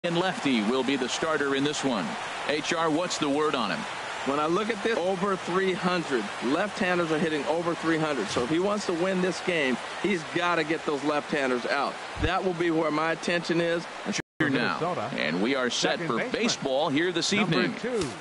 And lefty will be the starter in this one. HR, what's the word on him? When I look at this, over 300. Left-handers are hitting over 300. So if he wants to win this game, he's got to get those left-handers out. That will be where my attention is. Now, and we are set for baseball here this evening. #2.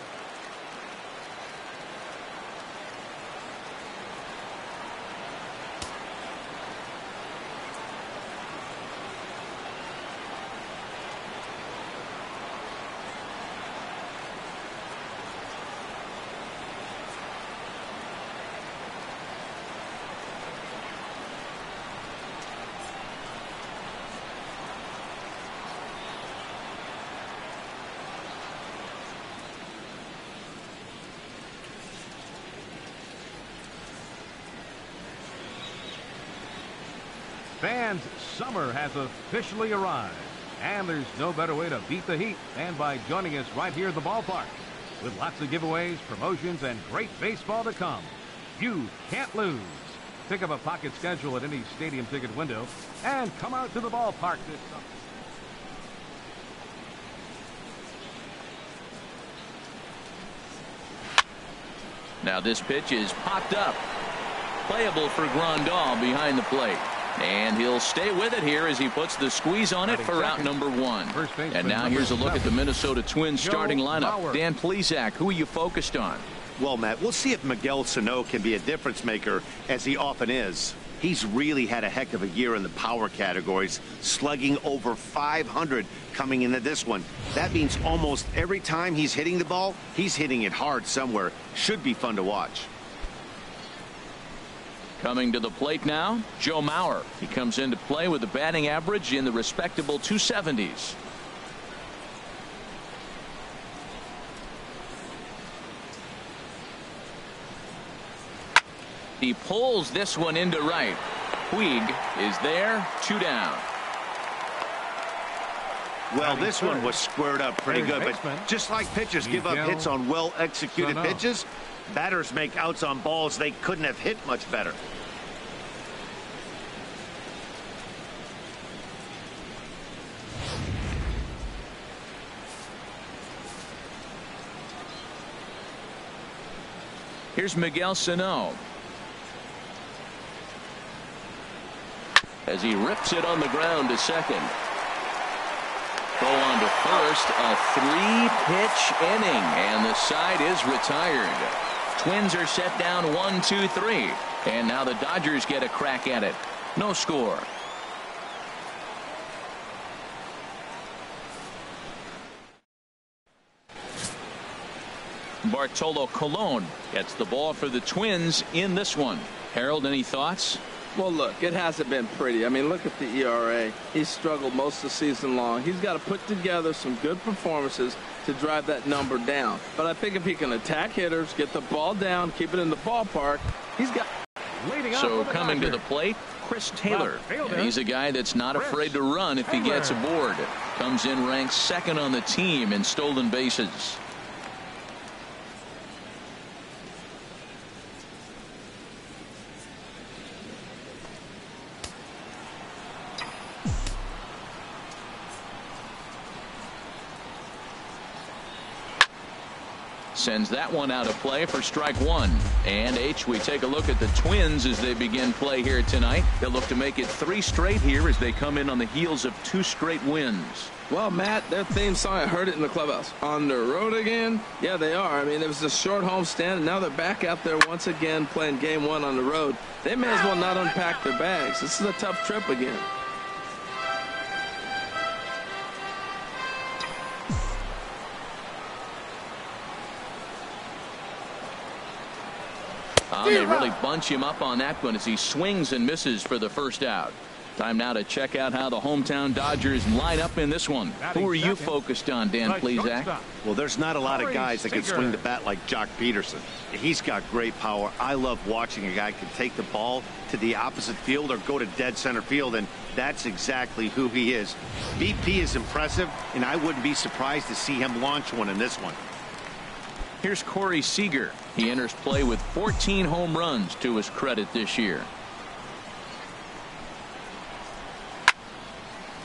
Fans, summer has officially arrived, and there's no better way to beat the heat than by joining us right here at the ballpark. With lots of giveaways, promotions, and great baseball to come, you can't lose. Pick up a pocket schedule at any stadium ticket window and come out to the ballpark this summer. Now this pitch is popped up. Playable for Grandal behind the plate. And he'll stay with it here as he puts the squeeze on it for out number 1. And now here's a look at the Minnesota Twins starting lineup. Dan Plesac, who are you focused on? Well, Matt, we'll see if Miguel Sano can be a difference maker, as he often is. He's really had a heck of a year in the power categories, slugging over 500 coming into this one. That means almost every time he's hitting the ball, he's hitting it hard somewhere. Should be fun to watch. Coming to the plate now, Joe Mauer. He comes into play with a batting average in the respectable 270s. He pulls this one into right. Puig is there, 2 down. Well, this one was squared up pretty good, but just like pitchers give up hits on well-executed pitches, batters make outs on balls they couldn't have hit much better. Here's Miguel Sano. As he rips it on the ground to second. Go on to first, a 3-pitch inning, and the side is retired. Twins are set down 1-2-3, and now the Dodgers get a crack at it. No score. Bartolo Colon gets the ball for the Twins in this one. Harold, any thoughts? Well, look, it hasn't been pretty. I mean, look at the ERA. He's struggled most of the season long. He's got to put together some good performances to drive that number down. But I think if he can attack hitters, get the ball down, keep it in the ballpark, he's got... So coming to the plate, Chris Taylor. And he's a guy that's not afraid to run if he gets aboard. Comes in ranked second on the team in stolen bases. Sends that one out of play for strike 1. And we take a look at the Twins as they begin play here tonight. They'll look to make it 3 straight here as they come in on the heels of 2 straight wins. Well, Matt, their theme song, I heard it in the clubhouse. On the road again? Yeah, they are. I mean, it was a short homestand, and now they're back out there once again playing game 1 on the road. They may as well not unpack their bags. This is a tough trip again. They really bunch him up on that one as he swings and misses for the first out. Time now to check out how the hometown Dodgers line up in this one. Who are you focused on, Dan Plesac? Well, there's not a lot of guys that can swing the bat like Jock Peterson. He's got great power. I love watching a guy can take the ball to the opposite field or go to dead center field, and that's exactly who he is. BP is impressive, and I wouldn't be surprised to see him launch one in this one. Here's Corey Seager. He enters play with 14 home runs to his credit this year.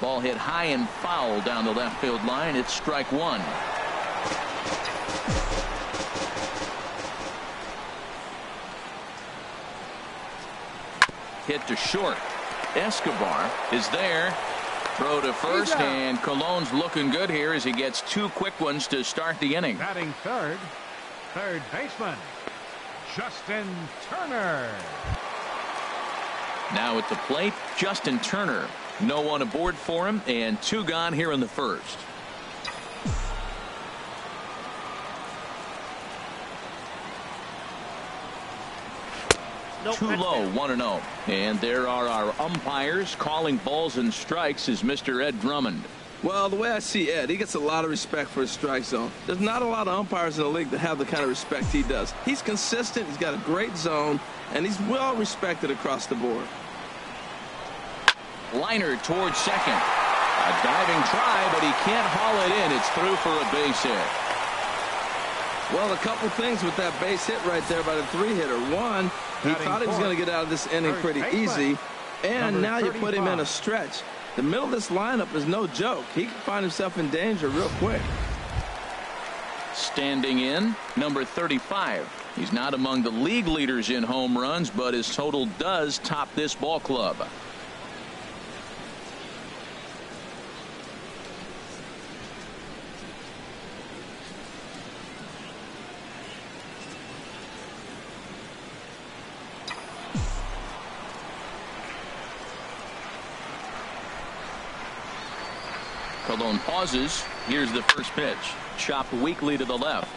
Ball hit high and foul down the left field line. It's strike one. Hit to short. Escobar is there. Throw to first, and Colon's looking good here as he gets two quick ones to start the inning. Batting third baseman, Justin Turner. Now at the plate, Justin Turner. No one aboard for him, and two gone here in the first. Too low, 1-0. And there are our umpires calling balls and strikes is Mr. Ed Drummond. Well, the way I see Ed, he gets a lot of respect for his strike zone. There's not a lot of umpires in the league that have the kind of respect he does. He's consistent, he's got a great zone, and he's well respected across the board. Liner towards second. A diving try, but he can't haul it in. It's through for a base hit. Well, a couple things with that base hit right there by the three-hitter. One, he thought he was going to get out of this inning pretty easy, and now you put him in a stretch. The middle of this lineup is no joke. He can find himself in danger real quick. Standing in, number 35. He's not among the league leaders in home runs, but his total does top this ball club. Colon pauses. Here's the first pitch. Chopped weakly to the left.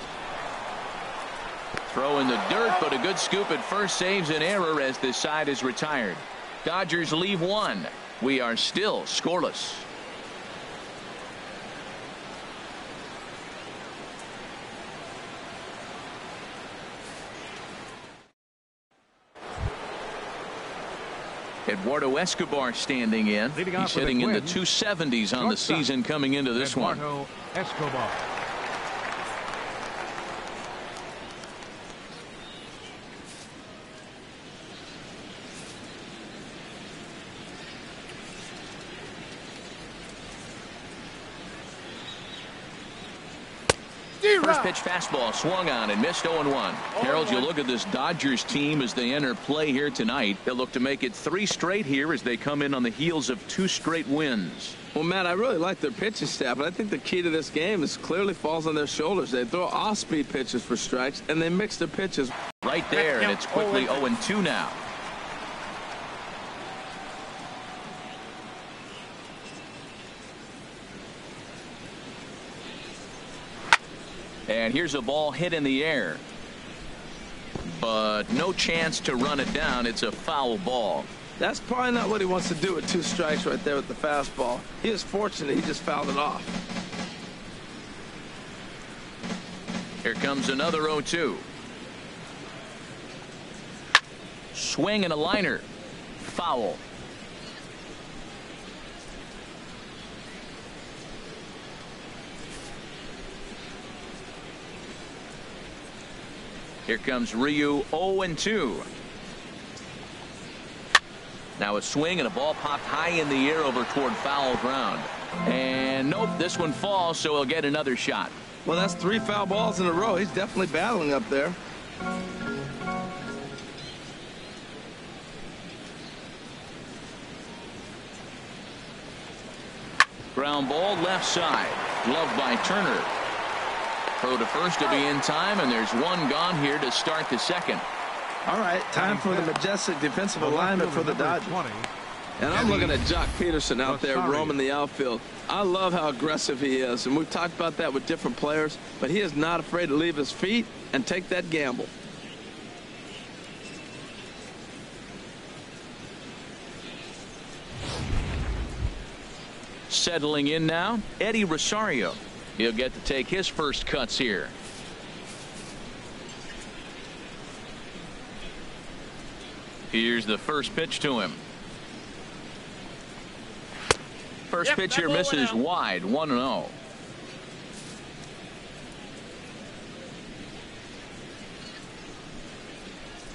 Throw in the dirt, but a good scoop at first saves an error as this side is retired. Dodgers leave one. We are still scoreless. Eduardo Escobar standing in. He's hitting in the 270s on the season coming into this one. Eduardo Escobar. First pitch fastball swung on and missed 0-1. Harold, you look at this Dodgers team as they enter play here tonight. They'll look to make it 3 straight here as they come in on the heels of 2 straight wins. Well, Matt, I really like their pitching staff, but I think the key to this game is clearly falls on their shoulders. They throw off-speed pitches for strikes, and they mix their pitches. Right there, and it's quickly 0-2 now. And here's a ball hit in the air. But no chance to run it down. It's a foul ball. That's probably not what he wants to do with 2 strikes right there with the fastball. He is fortunate he just fouled it off. Here comes another 0-2. Swing and a liner. Foul. Here comes Ryu, 0-2. Now a swing and a ball popped high in the air over toward foul ground. And nope, this one falls, so he'll get another shot. Well, that's 3 foul balls in a row. He's definitely battling up there. Ground ball left side. Gloved by Turner. Throw to first to be in time, and there's one gone here to start the second. All right, time for the majestic defensive alignment for the Dodgers. And I'm looking at Jock Peterson out there roaming the outfield. I love how aggressive he is, and we've talked about that with different players, but he is not afraid to leave his feet and take that gamble. Settling in now, Eddie Rosario. He'll get to take his first cuts here. Here's the first pitch to him. First pitch here misses wide, 1-0.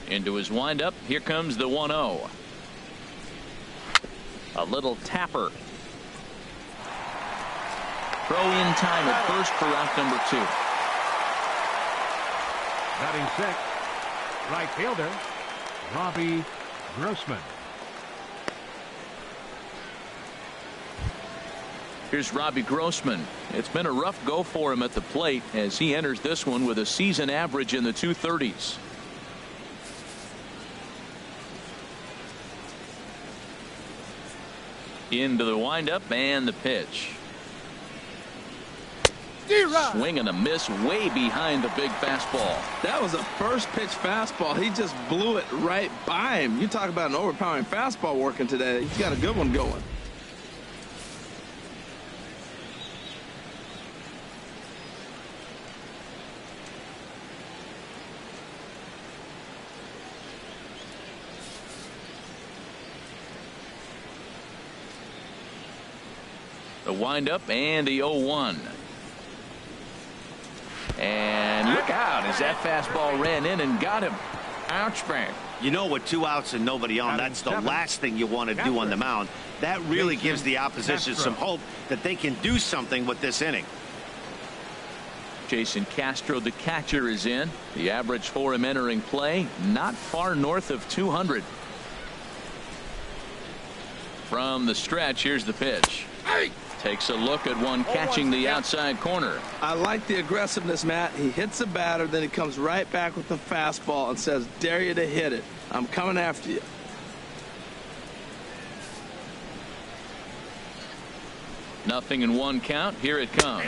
Into his windup, here comes the 1-0. A little tapper. Throw in time at first for out number 2. Batting sixth, right fielder, Robbie Grossman. Here's Robbie Grossman. It's been a rough go for him at the plate as he enters this one with a season average in the 230s. Into the windup and the pitch. Swing and a miss way behind the big fastball. That was a first pitch fastball. He just blew it right by him. You talk about an overpowering fastball working today. He's got a good one going. The windup and the 0-1. And look out as that fastball ran in and got him. Ouch, man. You know, with 2 outs and nobody on, that's the last thing you want to do on the mound. That really gives the opposition some hope that they can do something with this inning. Jason Castro, the catcher, is in. The average for him entering play, not far north of 200. From the stretch, here's the pitch. Takes a look at one catching the outside corner. I like the aggressiveness, Matt. He hits the batter, then he comes right back with the fastball and says, dare you to hit it. I'm coming after you. Nothing in 1 count. Here it comes.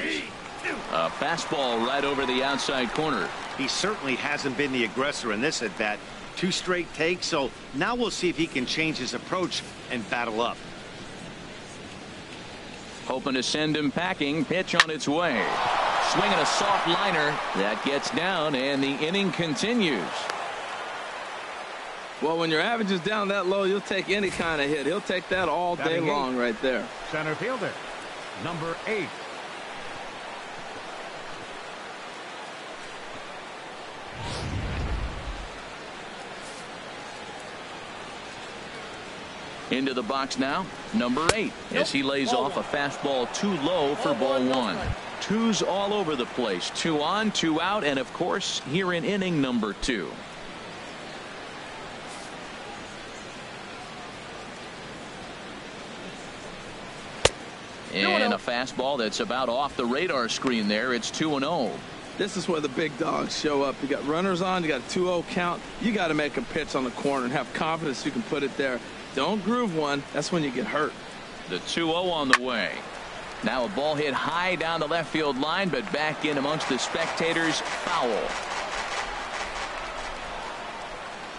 A fastball right over the outside corner. He certainly hasn't been the aggressor in this at bat. 2 straight takes, so now we'll see if he can change his approach and battle up. Hoping to send him packing. Pitch on its way. Swinging a soft liner. That gets down, and the inning continues. Well, when your average is down that low, you'll take any kind of hit. He'll take that all day long right there. Center fielder, number 8. Into the box now, number 8, as he lays off a fastball too low for ball 1. 2s all over the place. 2 on, 2 out, and of course here in inning number 2. And a fastball that's about off the radar screen there. It's 2-0. This is where the big dogs show up. You got runners on, you got a 2-0 count. You got to make a pitch on the corner and have confidence you can put it there. Don't groove one. That's when you get hurt. The 2-0 on the way. Now a ball hit high down the left field line, but back in amongst the spectators. Foul.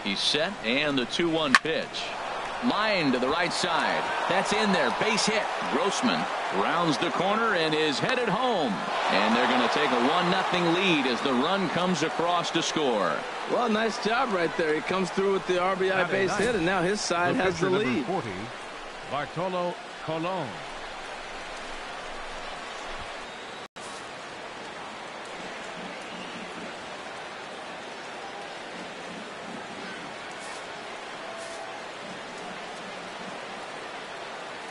He's set, and the 2-1 pitch. Line to the right side. That's in there. Base hit. Grossman rounds the corner and is headed home. And they're going to take a 1-0 lead as the run comes across to score. Well, nice job right there. He comes through with the RBI base hit, and now his side has the lead. 40, Bartolo Colon.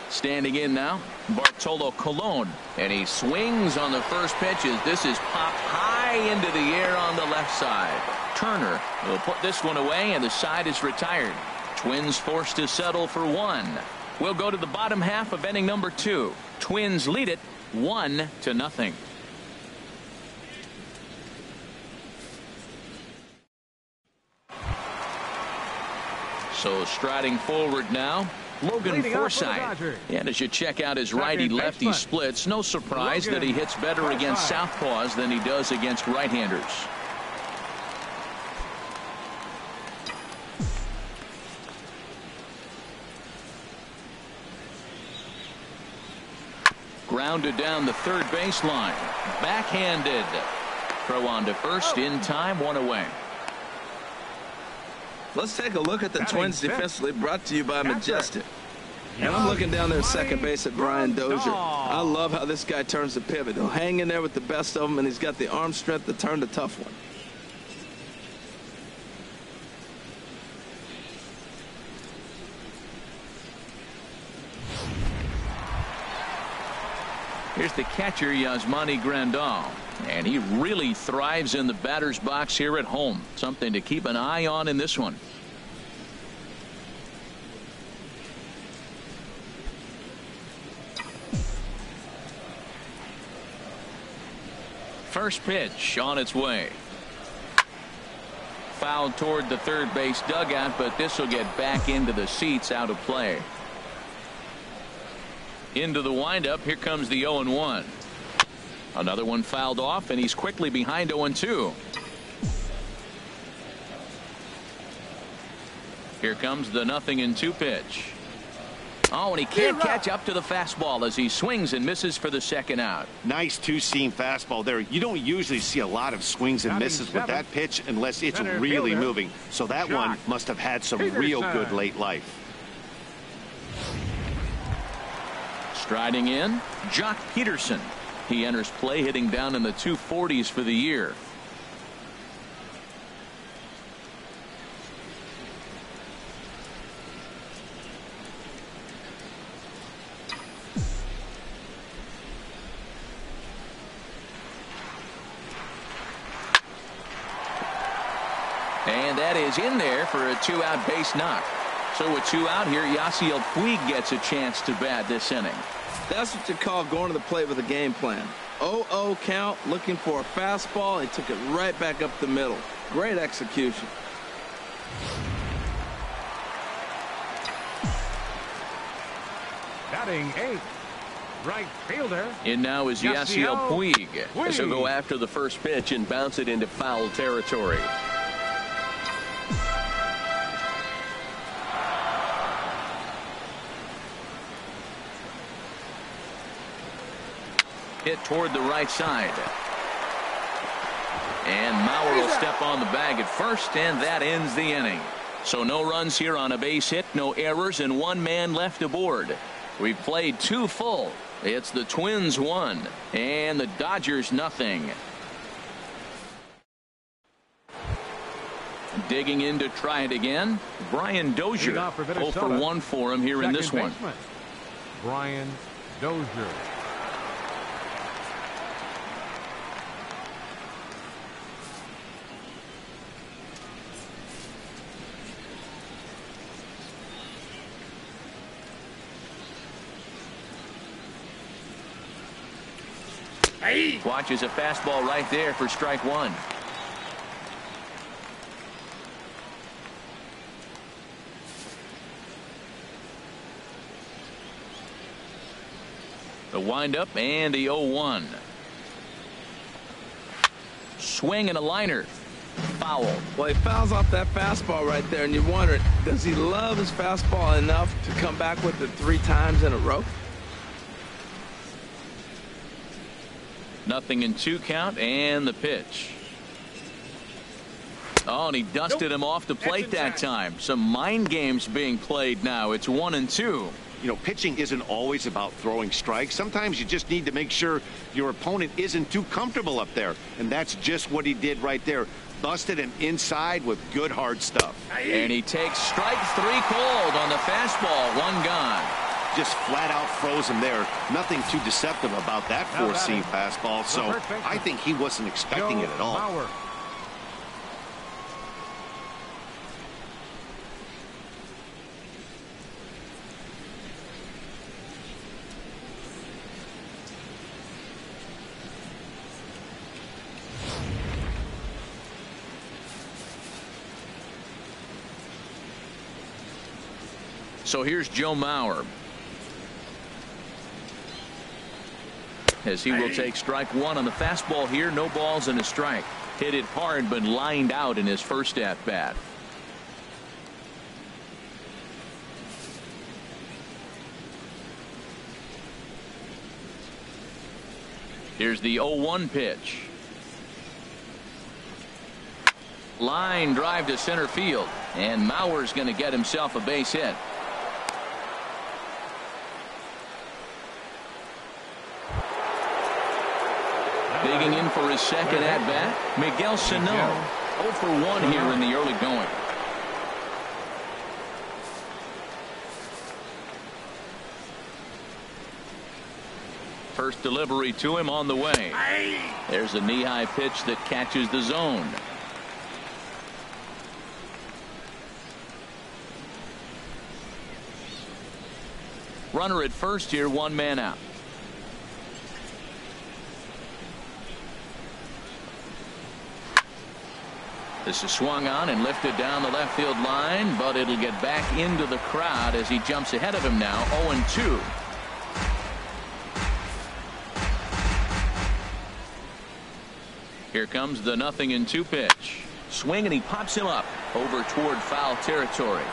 Standing in now, Bartolo Colon, and he swings on the first pitch as this is popped high into the air on the left side. Turner will put this one away, and the side is retired. Twins forced to settle for 1. We'll go to the bottom half of inning number 2. Twins lead it 1-0. So striding forward now, Logan Forsythe. And as you check out his righty-lefty splits, no surprise that he hits better against southpaws than he does against right-handers. Grounded down the third baseline. Backhanded. Throw on to first in time, 1 away. Let's take a look at the Twins defensively, brought to you by Majestic. And I'm looking down there at second base at Brian Dozier. I love how this guy turns the pivot. He'll hang in there with the best of them, and he's got the arm strength to turn the tough one. Here's the catcher, Yasmani Grandal. And he really thrives in the batter's box here at home. Something to keep an eye on in this one. First pitch on its way. Fouled toward the third base dugout, but this will get back into the seats, out of play. Into the windup. Here comes the 0-1. Another one fouled off, and he's quickly behind 0-2. Here comes the 0-2 pitch. Oh, and he can't catch up to the fastball as he swings and misses for the second out. Nice two-seam fastball there. You don't usually see a lot of swings and misses with that pitch unless it's really moving. So that one must have had some real good late life. Striding in, Jock Peterson. He enters play hitting down in the 240s for the year. And that is in there for a two-out base knock. So with two out here, Yasiel Puig gets a chance to bat this inning. That's what you call going to the plate with a game plan. 0-0 count, looking for a fastball. He took it right back up the middle. Great execution. Batting 8th, right fielder. In now is Yasiel Puig. As he'll go after the first pitch and bounce it into foul territory. Hit toward the right side. And Mauer will step on the bag at first, and that ends the inning. So no runs here on a base hit, no errors, and one man left aboard. We've played two full. It's the Twins 1 and the Dodgers nothing. Digging in to try it again, Brian Dozier. 0 for 1 for him here in this one. Brian Dozier. Watches a fastball right there for strike one. The windup and the 0-1. Swing and a liner. Foul. Well, he fouls off that fastball right there, and you wonder, does he love his fastball enough to come back with it 3 times in a row? 0-2 count and the pitch. Oh, and he dusted him off the plate that time. Some mind games being played now. It's 1-2. You know, pitching isn't always about throwing strikes. Sometimes you just need to make sure your opponent isn't too comfortable up there. And that's just what he did right there. Busted him inside with good hard stuff. And he takes strike 3 cold on the fastball. 1 gone. Just flat out froze him there. Nothing too deceptive about that 4-seam fastball. So I think he wasn't expecting it at all. Mauer. So here's Joe Mauer. As he will take strike 1 on the fastball here. No balls and a strike. Hit it hard but lined out in his first at bat. Here's the 0-1 pitch. Line drive to center field, and Mauer's going to get himself a base hit. Digging in for his second at-bat, Miguel Sano. 0 for 1 here in the early going. First delivery to him on the way. There's a knee-high pitch that catches the zone. Runner at first here, 1 man out. This is swung on and lifted down the left field line, but it'll get back into the crowd as he jumps ahead of him now, 0-2. Here comes the 0-2 pitch. Swing, and he pops him up over toward foul territory.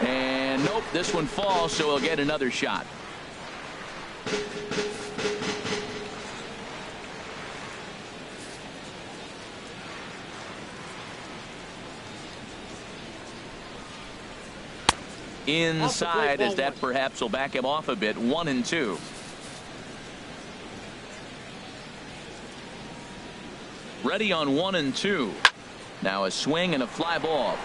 And nope, this one falls, so he'll get another shot. Inside, as that perhaps will back him off a bit. 1-2. Ready on 1-2. Now a swing and a fly ball.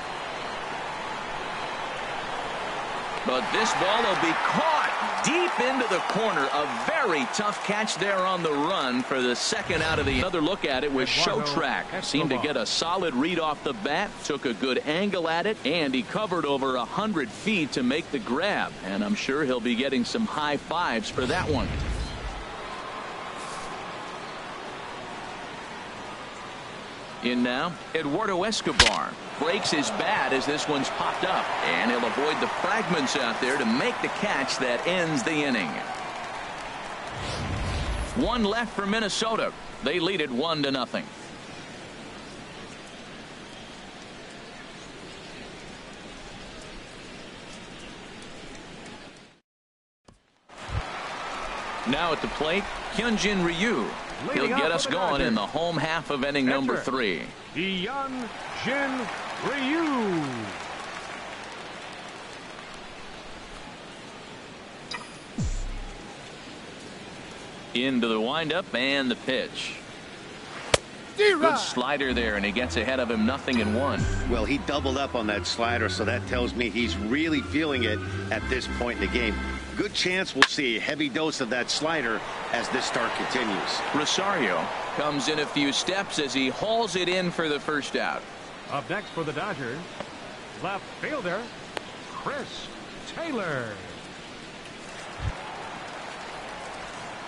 But this ball will be caught deep into the corner. A very tough catch there on the run for the second out of the. Another look at it with Showtrack. Seemed to get a solid read off the bat. Took a good angle at it, and he covered over 100 feet to make the grab. And I'm sure he'll be getting some high fives for that one. In now, Eduardo Escobar breaks his bat as this one's popped up, and he'll avoid the fragments out there to make the catch that ends the inning. One left for Minnesota. They lead it 1-0. Now at the plate, Hyunjin Ryu. He'll get us going in the home half of inning number 3. Hyunjin Ryu. Into the windup and the pitch. Good slider there, and he gets ahead of him. 0-1. Well, he doubled up on that slider, so that tells me he's really feeling it at this point in the game. Good chance we'll see a heavy dose of that slider as this start continues. Rosario comes in a few steps as he hauls it in for the first out. Up next for the Dodgers, left fielder Chris Taylor.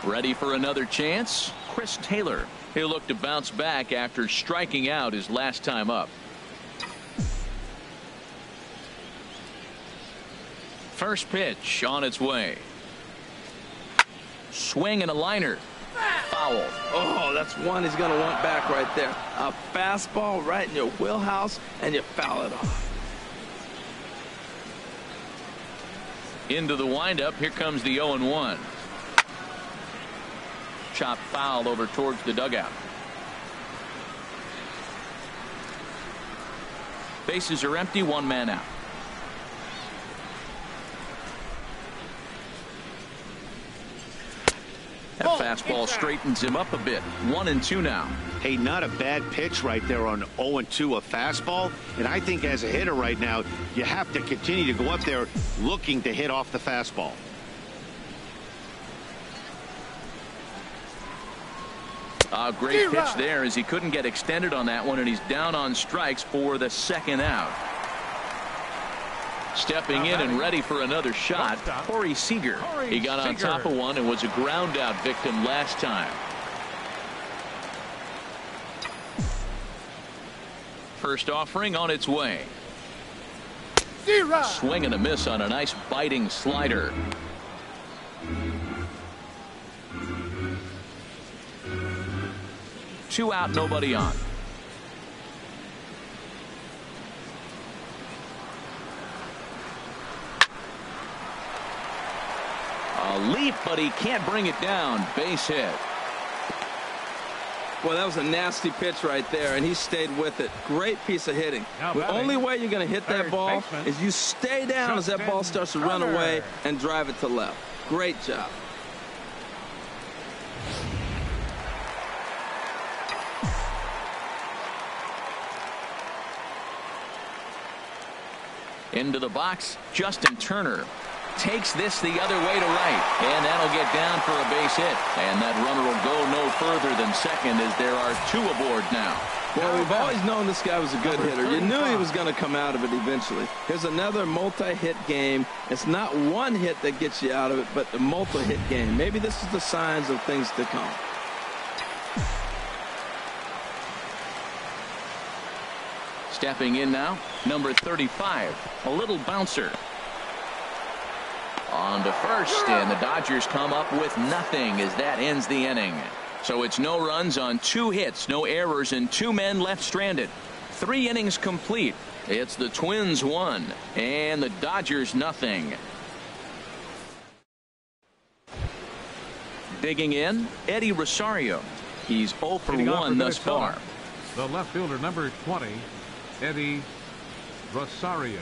Ready for another chance? Chris Taylor. He'll look to bounce back after striking out his last time up. First pitch on its way. Swing and a liner. Foul. Oh, that's one he's going to want back right there. A fastball right in your wheelhouse, and you foul it off. Into the windup. Here comes the 0-1. Chop foul over towards the dugout. Bases are empty. 1 man out. That fastball straightens him up a bit. 1-2 now. Hey, not a bad pitch right there on 0-2, a fastball. And I think as a hitter right now, you have to continue to go up there looking to hit off the fastball. A great pitch there as he couldn't get extended on that one, and he's down on strikes for the second out. Stepping in and ready for another shot, Corey Seager. He got on top of one and was a ground out victim last time. First offering on its way. Swing and a miss on a nice biting slider. Two out, nobody on. A leap, but he can't bring it down. Base hit. Well, that was a nasty pitch right there, and he stayed with it. Great piece of hitting. The only way you're going to hit that ball is you stay down as that ball starts to run away and drive it to left. Great job. Into the box, Justin Turner. takes this the other way to right. And that'll get down for a base hit. And that runner will go no further than second as there are 2 aboard now. Well, we've always known this guy was a good hitter. You knew he was going to come out of it eventually. Here's another multi-hit game. It's not one hit that gets you out of it, but the multi-hit game. Maybe this is the signs of things to come. Stepping in now, number 35, a little bouncer. On to first, and the Dodgers come up with nothing as that ends the inning. So it's no runs on 2 hits, no errors, and 2 men left stranded. 3 innings complete. It's the Twins 1 and the Dodgers nothing. Digging in, Eddie Rosario. He's 0 for 1 thus far. The left fielder, number 20, Eddie Rosario.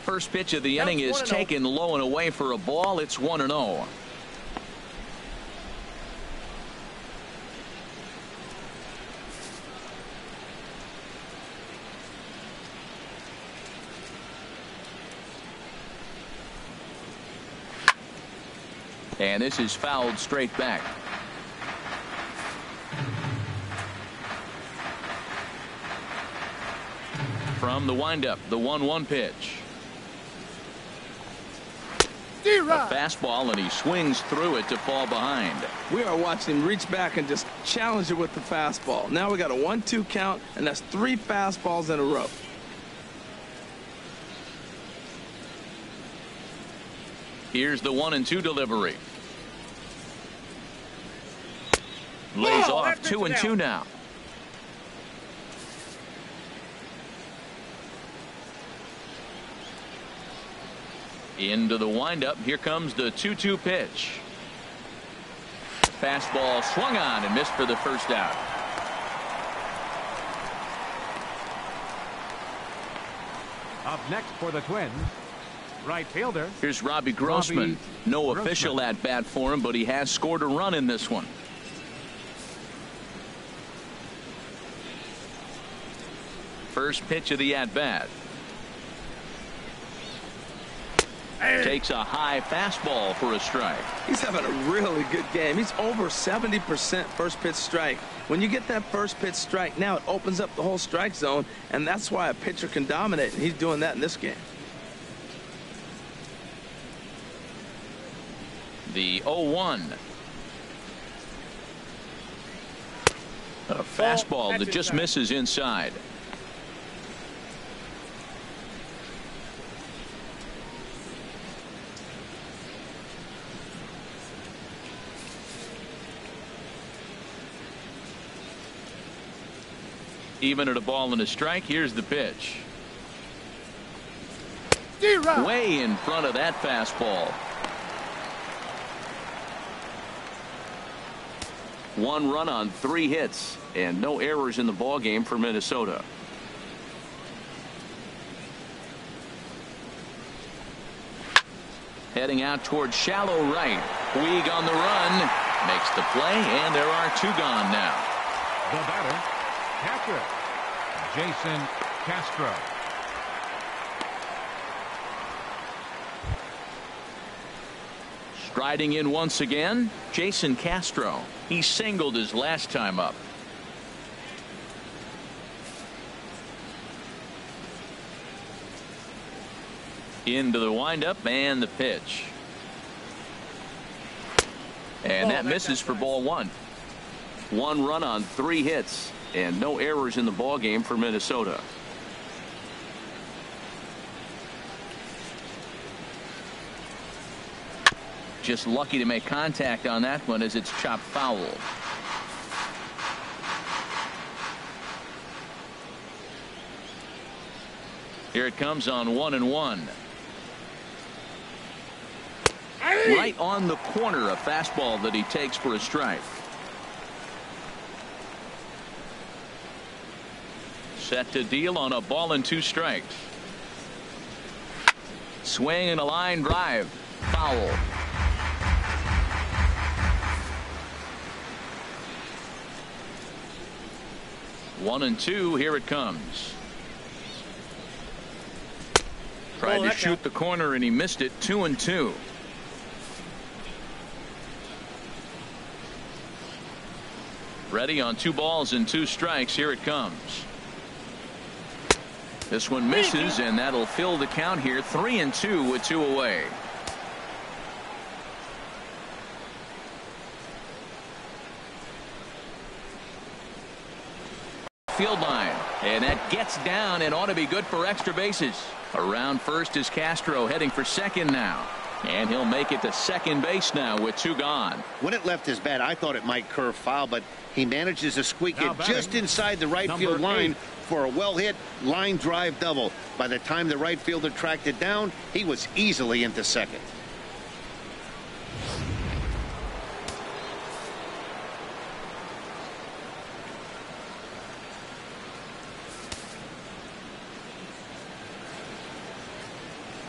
First pitch of the inning is taken low and away for a ball. It's 1-0. And this is fouled straight back. From the windup, the 1-1 pitch. A fastball, and he swings through it to fall behind. We are watching him reach back and just challenge it with the fastball. Now we got a 1-2 count, and that's 3 fastballs in a row. Here's the 1-2 delivery. Lays off 2-2 now. Into the windup. Here comes the 2-2 pitch. Fastball swung on and missed for the first out. Up next for the Twins, right fielder. Here's Robbie Grossman. No official at bat for him, but he has scored a run in this one. First pitch of the at bat. Takes a high fastball for a strike. He's having a really good game. He's over 70% first pitch strike. When you get that first pitch strike, now it opens up the whole strike zone, and that's why a pitcher can dominate, and he's doing that in this game. The 0-1. A fastball that just misses inside. Even at a ball and a strike. Here's the pitch. Way in front of that fastball. 1 run on 3 hits and no errors in the ball game for Minnesota. Heading out towards shallow right. Puig on the run. Makes the play, and there are 2 gone now. The batter, catcher, Jason Castro. Striding in once again, Jason Castro. He singled his last time up. Into the windup and the pitch. And that misses for ball 1. 1 run on 3 hits and no errors in the ball game for Minnesota. Just lucky to make contact on that one as it's chopped foul. Here it comes on 1-1. Right on the corner, a fastball that he takes for a strike. Set to deal on a ball and 2 strikes. Swing and a line drive. Foul. 1-2. Here it comes. Tried to shoot the corner and he missed it. 2-2. Ready on 2 balls and 2 strikes. Here it comes. This one misses, and that'll fill the count here. 3-2 with 2 away. Field line, and that gets down and ought to be good for extra bases. Around first is Castro, heading for second now. And he'll make it to second base now with 2 gone. When it left his bat, I thought it might curve foul, but he manages to squeak it just inside the right field line for a well-hit line drive double. By the time the right fielder tracked it down, he was easily into second.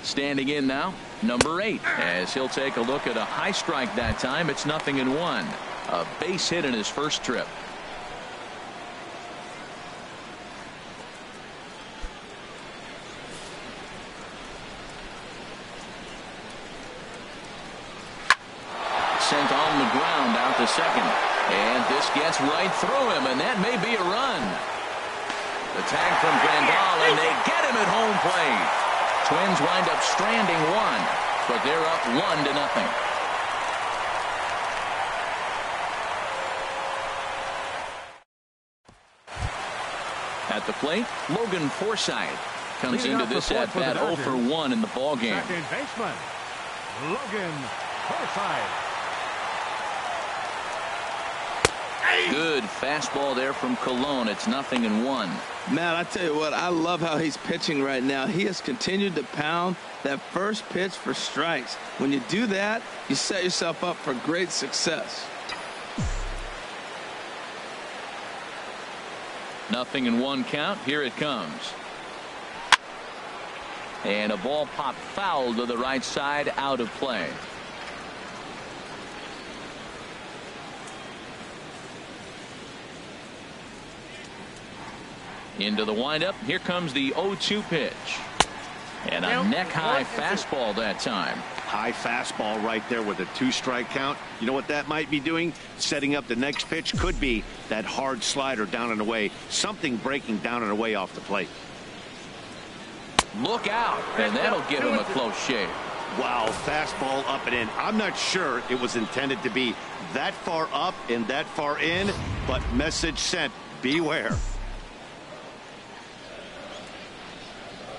Standing in now, number 8, as he'll take a look at a high strike that time. It's 0-1. A base hit in his first trip. Sent on the ground out to second. And this gets right through him, and that may be a run. The tag from Grandal, and they get him at home plate. Twins wind up stranding 1, but they're up 1-0. At the plate, Logan Forsythe comes into this at bat 0 for 1 in the ball game. Second baseman, Logan Forsythe. Good fastball there from Colon. It's 0-1. Matt, I tell you what, I love how he's pitching right now. He has continued to pound that first pitch for strikes. When you do that, you set yourself up for great success. 0-1 count. Here it comes. And a ball popped foul to the right side, out of play. Into the windup. Here comes the 0-2 pitch. And a neck-high fastball that time. High fastball right there with a 2-strike count. You know what that might be doing? Setting up the next pitch. Could be that hard slider down and away. Something breaking down and away off the plate. Look out. And that'll give him a close shave. Wow, fastball up and in. I'm not sure it was intended to be that far up and that far in, but message sent. Beware.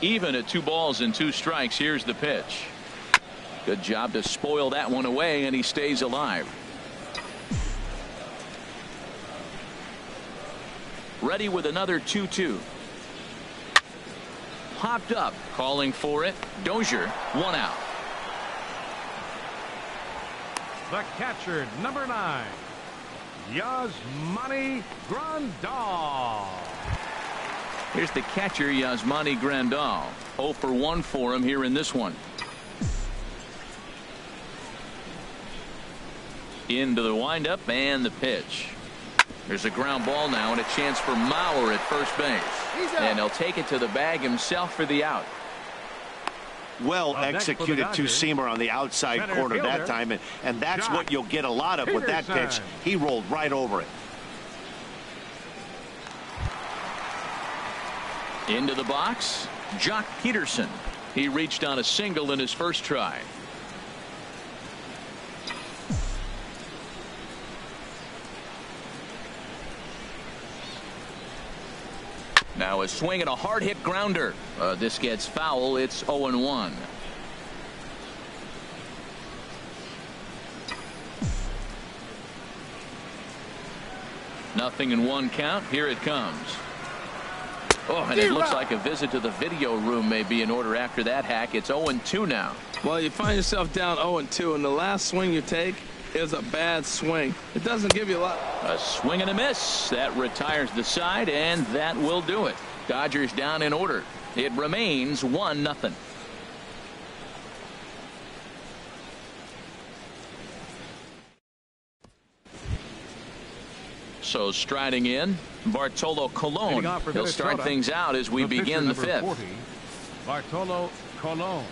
Even at 2 balls and 2 strikes. Here's the pitch. Good job to spoil that one away, and he stays alive. Ready with another 2-2. Popped up, calling for it. Dozier, 1 out. The catcher, number 9, Yasmani Grandal. Here's the catcher, Yasmani Grandal. 0 for 1 for him here in this one. Into the windup and the pitch. There's a ground ball now and a chance for Mauer at first base. And he'll take it to the bag himself for the out. Well executed 2-seamer on the outside corner that time, and that's what you'll get a lot of with that pitch. He rolled right over it. Into the box, Jock Peterson. He reached on a single in his first try. Now a swing and a hard hit grounder. This gets foul. It's 0-1. Nothing in 1 count. Here it comes. Oh, and it looks like a visit to the video room may be in order after that hack. It's 0-2 now. Well, you find yourself down 0-2, and the last swing you take is a bad swing. It doesn't give you a lot. A swing and a miss. That retires the side, and that will do it. Dodgers down in order. It remains 1-0. So striding in, Bartolo Colon. He'll start things out as we begin the fifth. 40, Bartolo Colon.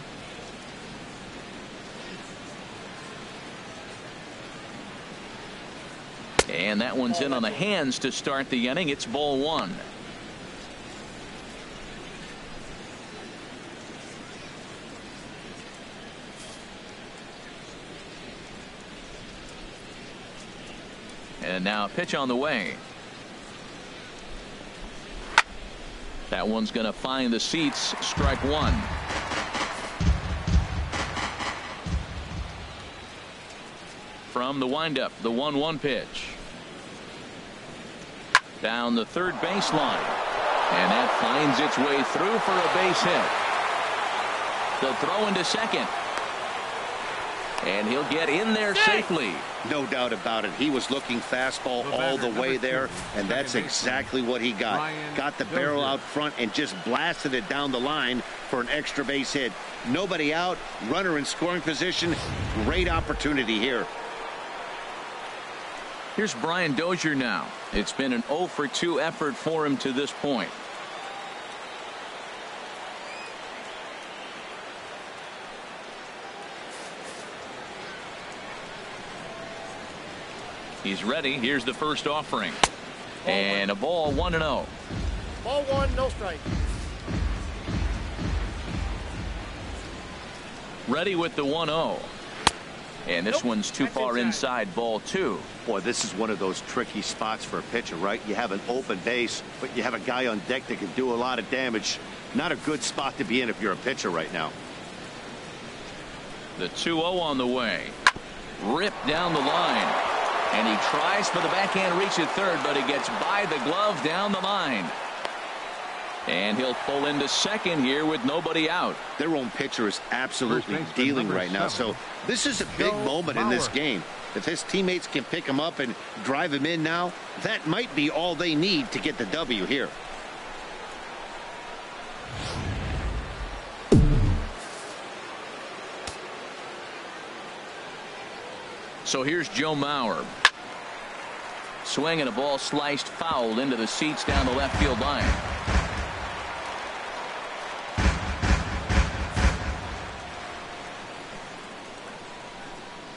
And that one's in on the hands to start the inning. It's ball one. And now a pitch on the way. That one's going to find the seats. Strike one. From the windup, the 1-1 pitch. Down the third baseline. And that finds its way through for a base hit. The throw into second. And he'll get in there safely. No doubt about it. He was looking fastball all the way there, and that's exactly what he got. Got the barrel out front and just blasted it down the line for an extra base hit. Nobody out, runner in scoring position. Great opportunity here. Here's Brian Dozier now. It's been an 0 for 2 effort for him to this point. He's ready. Here's the first offering. And a ball 1-0. Ball one, no strike. Ready with the 1-0. And this one's too far inside, ball 2. Boy, this is one of those tricky spots for a pitcher, right? You have an open base, but you have a guy on deck that can do a lot of damage. Not a good spot to be in if you're a pitcher right now. The 2-0 on the way. Ripped down the line. And he tries for the backhand reach at third, but he gets by the glove down the line. And he'll pull into second here with nobody out. Their own pitcher is absolutely dealing right now. So this is a big moment in this game. If his teammates can pick him up and drive him in now, that might be all they need to get the W here. So here's Joe Mauer. Swing and a ball sliced foul into the seats down the left field line.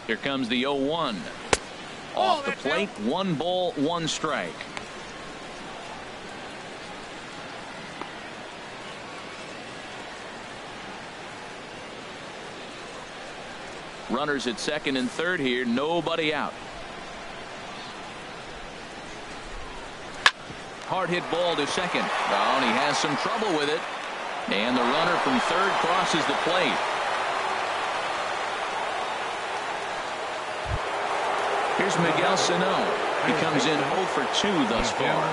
Here comes the 0-1. Off the plate, 1 ball, 1 strike. Runners at second and third here, nobody out. Hard hit ball to second. Oh, and he has some trouble with it. And the runner from third crosses the plate. Here's Miguel Sano. He comes in 0 for 2 thus far.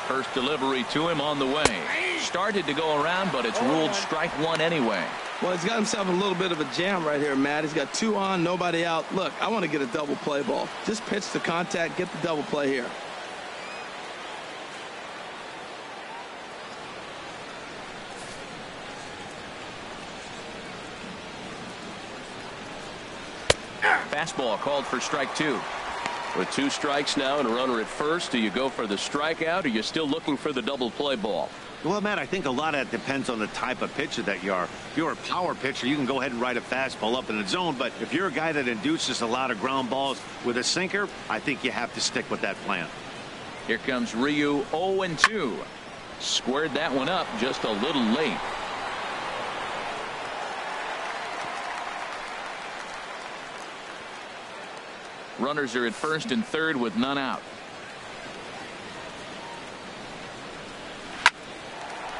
First delivery to him on the way. Started to go around, but it's ruled strike one anyway. Well, he's got himself a little bit of a jam right here, Matt. He's got 2 on, nobody out. Look, I want to get a double play ball. Just pitch the contact, get the double play here. Fastball called for strike 2. With 2 strikes now and a runner at first, do you go for the strikeout or are you still looking for the double play ball? Well, Matt, I think a lot of that depends on the type of pitcher that you are. If you're a power pitcher, you can go ahead and ride a fastball up in the zone. But if you're a guy that induces a lot of ground balls with a sinker, I think you have to stick with that plan. Here comes Ryu, 0-2. Squared that one up just a little late. Runners are at first and third with none out.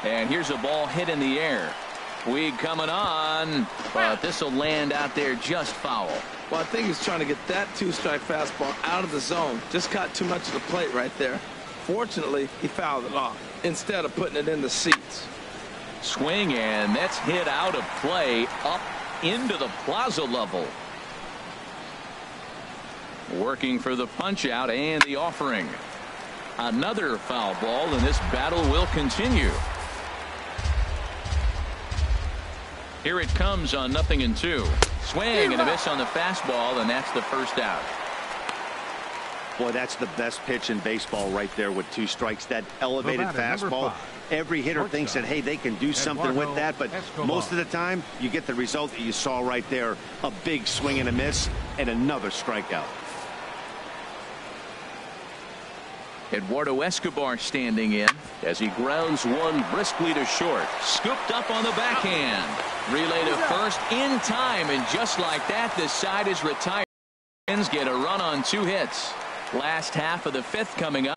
And here's a ball hit in the air. Puig coming on, but this will land out there just foul. Well, I think he's trying to get that 2-strike fastball out of the zone. Just caught too much of the plate right there. Fortunately, he fouled it off instead of putting it in the seats. Swing, and that's hit out of play up into the plaza level. Working for the punch out and the offering. Another foul ball, and this battle will continue. Here it comes on 0-2. Swing and a miss on the fastball, and that's the first out. Boy, that's the best pitch in baseball right there with 2 strikes. That elevated fastball. Every hitter thinks that, hey, they can do something with that, but most of the time you get the result that you saw right there. A big swing and a miss and another strikeout. Eduardo Escobar standing in as he grounds one briskly to short. Scooped up on the backhand. Relay to first in time, and just like that, this side is retired. Get a run on 2 hits. Last half of the 5th coming up.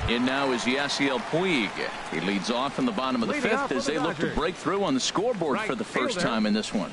In now is Yasiel Puig. He leads off in the bottom of the 5th as they look to break through on the scoreboard for the first time in this one.